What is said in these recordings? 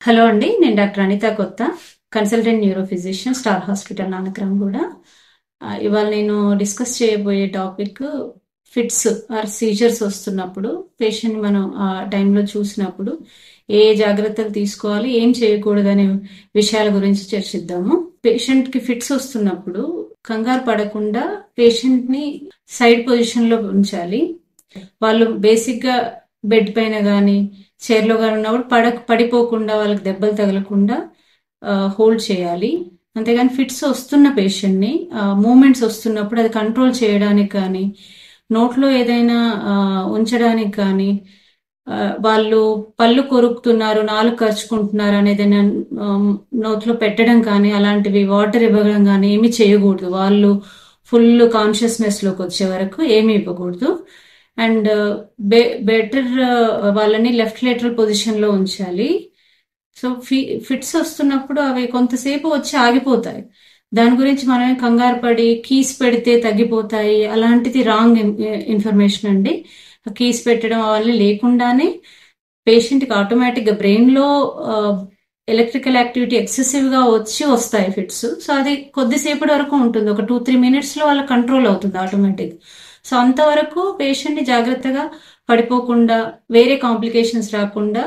Hello అండి, నేను doctor Anitha కొత్త, consultant neuro physician, star hospital Nanakram కూడా. ఇవాళ నేను డిస్కస్ చేయబోయే టాపిక్ ఫిట్స్ ఆర్ సీజర్స్ వస్తున్నప్పుడు పేషెంట్ మనం ఆ టైంలో చూసినప్పుడు ఏ జాగ్రత్తలు తీసుకోవాలి, ఏం చేయకూడదు అనే విషయాల గురించి చర్చిద్దాము. పేషెంట్ కి ఫిట్స్ వస్తున్నప్పుడు కంగారు పడకుండా పేషెంట్ ని సైడ్ పొజిషన్ లో ఉంచాలి. వాళ్ళు బేసిక్ గా బెడ్ పైన గానీ చైర్ లో గానీ ఉన్నప్పుడు పడిపోకుండా, వాళ్ళకి దెబ్బలు తగలకుండా హోల్డ్ చేయాలి. అంతేగాని ఫిట్స్ వస్తున్న పేషెంట్ ని మూమెంట్స్ వస్తున్నప్పుడు అది కంట్రోల్ చేయడానికి కానీ, నోట్లో ఏదైనా ఉంచడానికి కానీ, వాళ్ళు పళ్ళు కొరుకుతున్నారు, నాలుగు ఖర్చుకుంటున్నారు అనేది నోట్లో పెట్టడం కానీ, అలాంటివి వాటర్ ఇవ్వడం కానీ ఏమి చేయకూడదు. వాళ్ళు ఫుల్ కాన్షియస్నెస్ లోకి వచ్చే వరకు ఏమి ఇవ్వకూడదు. అండ్ బెటర్ వాళ్ళని లెఫ్ట్ లేటరల్ పొజిషన్ లో ఉంచాలి. సో ఫిట్స్ వస్తున్నప్పుడు అవి కొంతసేపు వచ్చి ఆగిపోతాయి. దాని గురించి మనమే కంగారు పడి కీస్ పెడితే తగ్గిపోతాయి, అలాంటిది రాంగ్ ఇన్ఫర్మేషన్ అండి. కీస్ పెట్టడం అవన్నీ లేకుండానే పేషెంట్ కి ఆటోమేటిక్ గా బ్రెయిన్ లో ఎలక్ట్రికల్ యాక్టివిటీ ఎక్సెసివ్ గా వస్తాయి ఫిట్స్. సో అది కొద్దిసేపటి వరకు ఉంటుంది, ఒక 2-3 మినిట్స్ లో వాళ్ళ కంట్రోల్ అవుతుంది ఆటోమేటిక్. సో అంతవరకు పేషెంట్ ని జాగ్రత్తగా పడిపోకుండా, వేరే కాంప్లికేషన్స్ రాకుండా,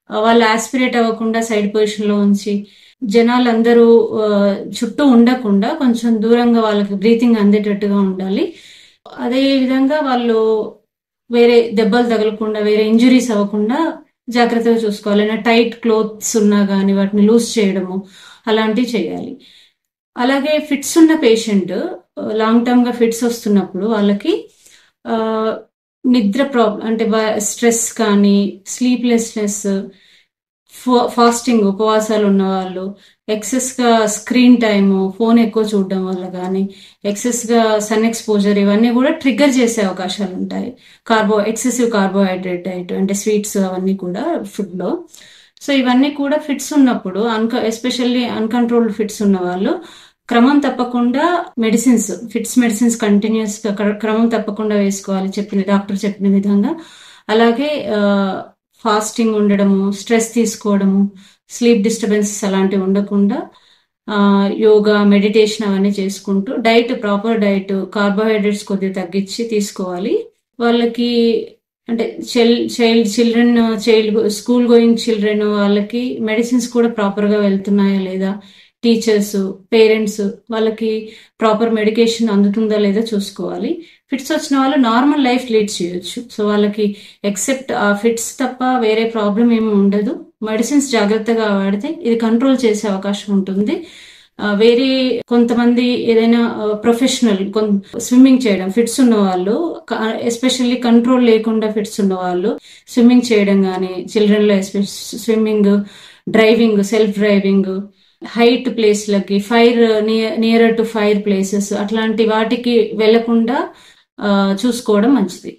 వాళ్ళు ఆస్పిరేట్ అవ్వకుండా సైడ్ పొజిషన్ లో ఉంచి, జనాలందరూ చుట్టూ ఉండకుండా కొంచెం దూరంగా వాళ్ళకి బ్రీతింగ్ అందేటట్టుగా ఉండాలి. అదే విధంగా వాళ్ళు వేరే దెబ్బలు తగలకుండా, వేరే ఇంజురీస్ అవ్వకుండా జాగ్రత్తగా చూసుకోవాలి. టైట్ క్లోత్స్ ఉన్నా కానీ వాటిని లూజ్ చేయడము అలాంటివి చేయాలి. అలాగే ఫిట్స్ ఉన్న పేషెంట్ లాంగ్ టర్మ్ గా ఫిట్స్ వస్తున్నప్పుడు వాళ్ళకి నిద్ర ప్రాబ్లం అంటే స్ట్రెస్ కానీ, స్లీప్లెస్నెస్, ఫాస్టింగ్ ఉపవాసాలు ఉన్న వాళ్ళు, ఎక్సెస్ గా స్క్రీన్ టైమ్, ఫోన్ ఎక్కువ చూడడం వల్ల కానీ, ఎక్సెస్ గా సన్ ఎక్స్పోజర్, ఇవన్నీ కూడా ట్రిగ్గర్ చేసే అవకాశాలు ఉంటాయి. ఎక్సెసివ్ కార్బోహైడ్రేట్ డైట్ అంటే స్వీట్స్ అవన్నీ కూడా ఫుడ్ లో. సో ఇవన్నీ కూడా ఫిట్స్ ఉన్నప్పుడు, ఎస్పెషల్లీ అన్కంట్రోల్డ్ ఫిట్స్ ఉన్న వాళ్ళు క్రమం తప్పకుండా ఫిట్స్ మెడిసిన్స్ కంటిన్యూస్ గా క్రమం తప్పకుండా వేసుకోవాలి, డాక్టర్ చెప్పిన విధంగా. అలాగే ఫాస్టింగ్ ఉండడము, స్ట్రెస్ తీసుకోవడము, స్లీప్ డిస్టర్బెన్సెస్ అలాంటివి ఉండకుండా యోగా, మెడిటేషన్ అవన్నీ చేసుకుంటూ ప్రాపర్ డైట్, కార్బోహైడ్రేట్స్ కొద్దిగా తగ్గించి తీసుకోవాలి. వాళ్ళకి అంటే స్కూల్ గోయింగ్ చిల్డ్రన్ వాళ్ళకి మెడిసిన్స్ కూడా ప్రాపర్ గా వెళ్తున్నాయా లేదా, టీచర్స్, పేరెంట్స్ వాళ్ళకి ప్రాపర్ మెడికేషన్ అందుతుందా లేదా చూసుకోవాలి. ఫిట్స్ వచ్చిన వాళ్ళు నార్మల్ లైఫ్ లీడ్ చేయొచ్చు. సో వాళ్ళకి ఎక్సెప్ట్ ఆ ఫిట్స్ తప్ప వేరే ప్రాబ్లం ఏమి ఉండదు. మెడిసిన్స్ జాగ్రత్తగా వాడితే ఇది కంట్రోల్ చేసే అవకాశం ఉంటుంది. వేరే కొంతమంది ఏదైనా ప్రొఫెషనల్ స్విమ్మింగ్ చేయడం, ఫిట్స్ ఉన్న వాళ్ళు, ఎస్పెషల్లీ కంట్రోల్ లేకుండా ఫిట్స్ ఉన్న వాళ్ళు స్విమ్మింగ్ చేయడం కానీ, చిల్డ్రన్ లో swimming, driving, self driving, height ప్లేస్లకి, నియర్ టు ఫైర్ ప్లేసెస్, అట్లాంటి వాటికి వెళ్లకుండా చూసుకోవడం మంచిది.